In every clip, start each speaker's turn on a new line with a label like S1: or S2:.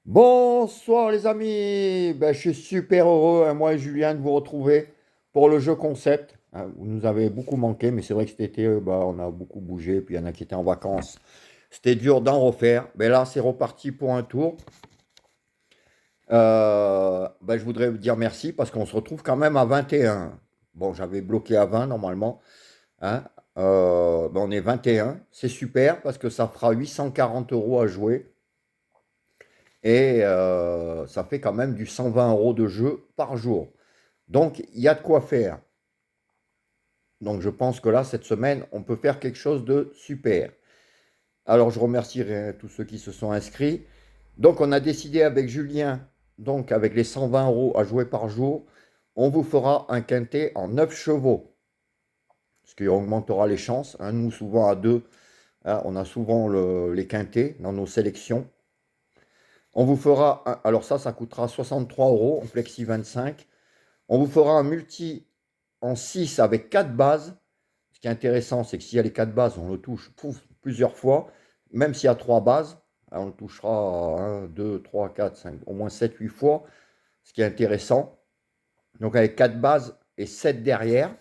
S1: Bonsoir les amis, je suis super heureux, hein, moi et Julien, de vous retrouver pour le jeu concept. Hein, vous nous avez beaucoup manqué, mais c'est vrai que cet été, on a beaucoup bougé, puis il y en a qui étaient en vacances. C'était dur d'en refaire, mais là c'est reparti pour un tour. Je voudrais vous dire merci parce qu'on se retrouve quand même à 21. Bon, j'avais bloqué à 20 normalement, hein. On est 21, c'est super parce que ça fera 840 euros à jouer. Et ça fait quand même du 120 euros de jeu par jour. Donc, il y a de quoi faire. Donc, je pense que là, cette semaine, on peut faire quelque chose de super. Alors, je remercierai tous ceux qui se sont inscrits. Donc, on a décidé avec Julien, donc avec les 120 euros à jouer par jour, on vous fera un quintet en 9 chevaux, ce qui augmentera les chances. Hein. Nous, souvent à 2, hein, on a souvent les quintets dans nos sélections. On vous fera, alors ça coûtera 63 euros en Plexi 25. On vous fera un multi en 6 avec 4 bases. Ce qui est intéressant, c'est que s'il y a les 4 bases, on le touche plusieurs fois. Même s'il y a 3 bases, on le touchera 1, 2, 3, 4, 5, au moins 7, 8 fois. Ce qui est intéressant. Donc avec 4 bases et 7 derrière.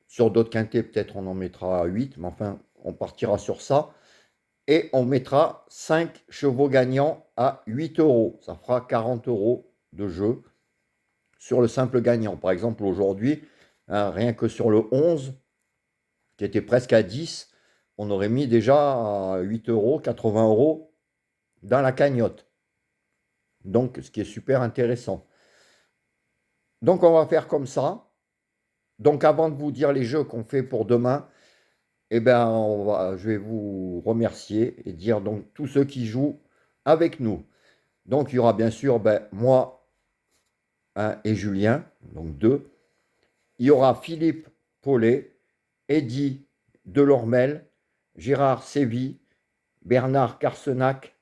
S1: Sur d'autres quintets, peut-être on en mettra 8, mais enfin, on partira sur ça. Et on mettra 5 chevaux gagnants à 8 euros. Ça fera 40 euros de jeu sur le simple gagnant. Par exemple, aujourd'hui, hein, rien que sur le 11, qui était presque à 10, on aurait mis déjà à 8 euros, 80 euros dans la cagnotte. Donc, ce qui est super intéressant. Donc, on va faire comme ça. Donc, avant de vous dire les jeux qu'on fait pour demain, je vais vous remercier et dire donc tous ceux qui jouent avec nous. Donc, il y aura bien sûr moi, hein, et Julien, donc deux. Il y aura Philippe Paulet, Eddy Delormel, Gérard Sévy, Bernard Carsenac,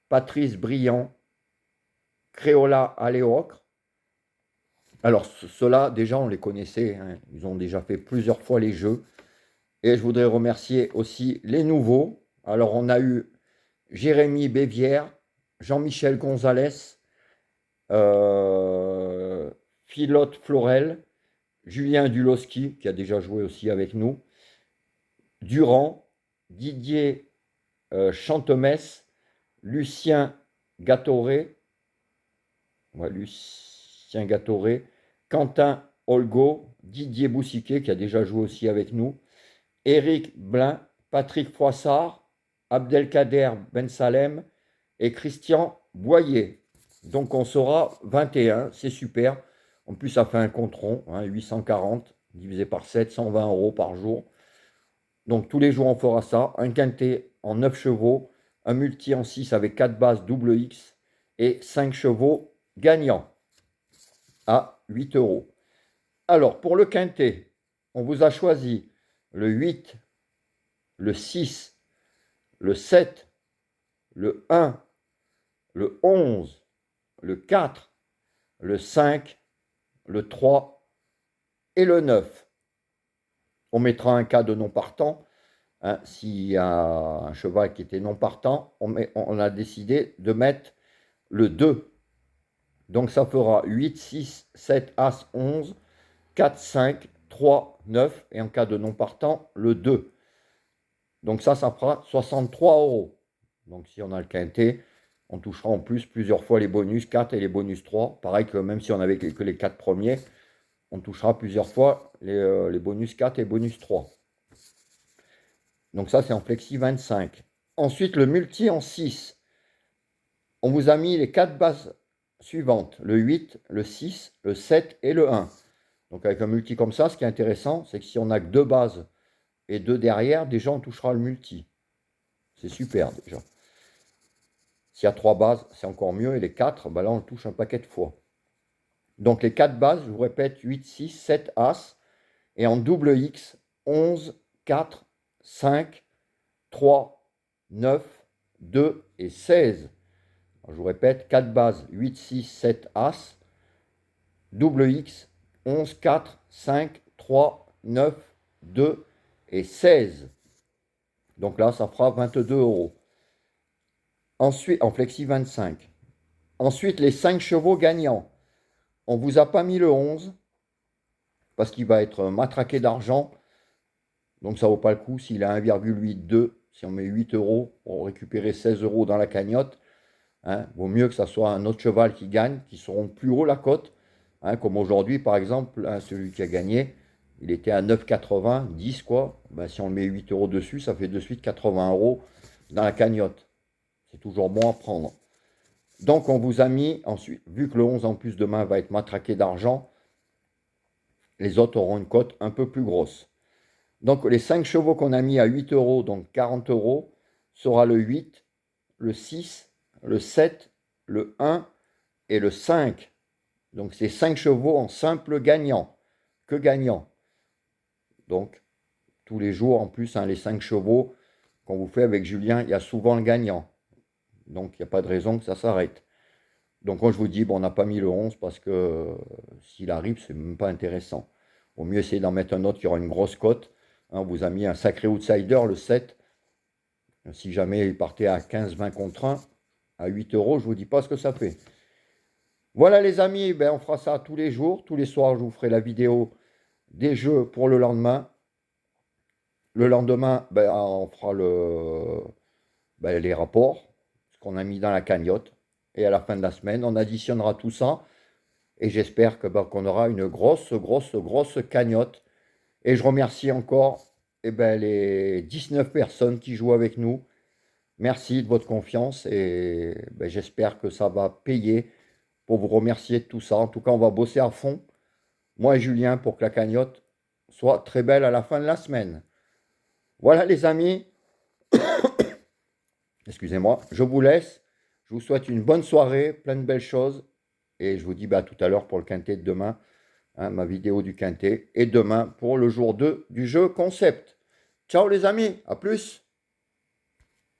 S1: Patrice Briand, Créola Aléocre. Alors, ceux-là, déjà, on les connaissait, hein. Ils ont déjà fait plusieurs fois les jeux. Et je voudrais remercier aussi les nouveaux. Alors, on a eu Jérémy Bévière, Jean-Michel Gonzalez, euh, Philote Florel, Julien Dulowski, qui a déjà joué aussi avec nous, Durand, Didier Chantemesse, Lucien Gatoré, ouais, Lucien Gatoré, Quentin Olgo, Didier Boussiquet, qui a déjà joué aussi avec nous, Éric Blin, Patrick Froissart, Abdelkader Ben Salem et Christian Boyer. Donc on sera 21, c'est super. En plus, ça fait un compte rond, hein, 840 divisé par 7, 120 euros par jour. Donc tous les jours, on fera ça. Un quintet en 9 chevaux, un multi en 6 avec 4 bases double X et 5 chevaux gagnants à 8 euros. Alors, pour le quintet, on vous a choisi le 8, le 6, le 7, le 1, le 11, le 4, le 5, le 3 et le 9. On mettra un cas de non partant. Hein, s'il y a un cheval qui était non partant, on a décidé de mettre le 2. Donc ça fera 8, 6, 7, As, 11, 4, 5, 3, 9. Et en cas de non partant, le 2. Donc ça fera 63 euros. Donc si on a le quintet, on touchera en plus plusieurs fois les bonus 4 et les bonus 3. Pareil que même si on avait que les 4 premiers, on touchera plusieurs fois les bonus 4 et bonus 3. Donc ça, c'est en flexi 25. Ensuite, le multi en 6. On vous a mis les 4 bases suivantes. Le 8, le 6, le 7 et le 1. Donc avec un multi comme ça, ce qui est intéressant, c'est que si on n'a que 2 bases et 2 derrière, déjà on touchera le multi. C'est super déjà. S'il y a 3 bases, c'est encore mieux. Et les 4, là on le touche un paquet de fois. Donc les 4 bases, je vous répète, 8, 6, 7 As. Et en double X, 11, 4, 5, 3, 9, 2 et 16. Alors, je vous répète, 4 bases, 8, 6, 7 As, double X, 11, 4, 5, 3, 9, 2 et 16. Donc là, ça fera 22 euros. Ensuite, en flexi 25. Ensuite, les 5 chevaux gagnants. On ne vous a pas mis le 11 parce qu'il va être matraqué d'argent. Donc ça ne vaut pas le coup. S'il a 1,82, si on met 8 euros pour récupérer 16 euros dans la cagnotte, hein, vaut mieux que ça soit un autre cheval qui gagne, qui seront plus haut la cote. Hein, comme aujourd'hui, par exemple, hein, celui qui a gagné, il était à 9,80, 10 quoi. Ben, si on met 8 euros dessus, ça fait de suite 80 euros dans la cagnotte. C'est toujours bon à prendre. Donc on vous a mis, ensuite, vu que le 11 en plus demain va être matraqué d'argent, les autres auront une cote un peu plus grosse. Donc les 5 chevaux qu'on a mis à 8 euros, donc 40 euros, sera le 8, le 6, le 7, le 1 et le 5. Donc c'est 5 chevaux en simple gagnant, que gagnant. Donc tous les jours en plus, hein, les 5 chevaux qu'on vous fait avec Julien, il y a souvent le gagnant. Donc il n'y a pas de raison que ça s'arrête. Donc quand je vous dis, bon, on n'a pas mis le 11 parce que s'il arrive, c'est même pas intéressant. Au mieux essayer d'en mettre un autre qui aura une grosse cote. Hein, on vous a mis un sacré outsider, le 7. Si jamais il partait à 15-20 contre 1, à 8 euros, je ne vous dis pas ce que ça fait. Voilà les amis, ben, on fera ça tous les jours. Tous les soirs, je vous ferai la vidéo des jeux pour le lendemain. Le lendemain, ben, on fera les rapports, ce qu'on a mis dans la cagnotte. Et à la fin de la semaine, on additionnera tout ça. Et j'espère qu'on aura une grosse cagnotte. Et je remercie encore les 19 personnes qui jouent avec nous. Merci de votre confiance et j'espère que ça va payer pour vous remercier de tout ça. En tout cas, on va bosser à fond, moi et Julien, pour que la cagnotte soit très belle à la fin de la semaine. Voilà les amis, excusez-moi, je vous laisse. Je vous souhaite une bonne soirée, plein de belles choses. Et je vous dis à tout à l'heure pour le quintet de demain, hein, ma vidéo du quintet. Et demain pour le jour 2 du jeu concept. Ciao les amis, à plus.